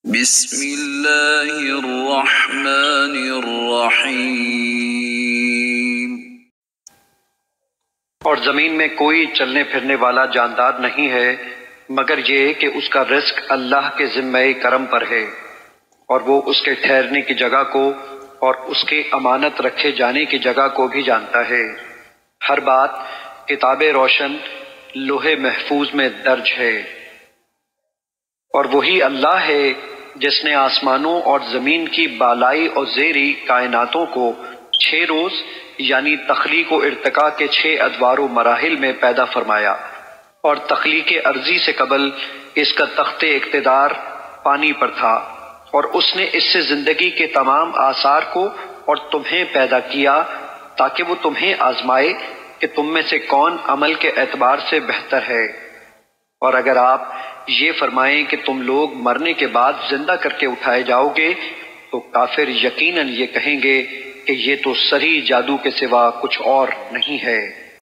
بسم اللہ الرحمن الرحیم۔ اور زمین میں کوئی چلنے پھرنے والا جاندار نہیں ہے مگر یہ کہ اس کا رزق اللہ کے ذمہ کرم پر ہے، اور وہ اس کے ٹھہرنے کی جگہ کو اور اس کے امانت رکھے جانے کی جگہ کو بھی جانتا ہے۔ ہر بات کتاب روشن لوح محفوظ میں درج ہے۔ اور وہی اللہ ہے جس نے آسمانوں اور زمین کی بالائی اور زیری کائناتوں کو 6 روز یعنی تخلیق و ارتقاء کے 6 ادوار و مراحل میں پیدا فرمایا، اور تخلیق ارضی سے قبل اس کا تخت اقتدار پانی پر تھا، اور اس نے اس سے زندگی کے تمام آثار کو اور تمہیں پیدا کیا تاکہ وہ تمہیں آزمائے کہ تم میں سے کون عمل کے اعتبار سے بہتر ہے۔ اور اگر آپ یہ فرمائیں کہ تم لوگ مرنے کے بعد زندہ کر کے اٹھائے جاؤ گے تو کافر یقیناً یہ کہیں گے کہ یہ تو سری جادو کے سوا کچھ اور نہیں ہے۔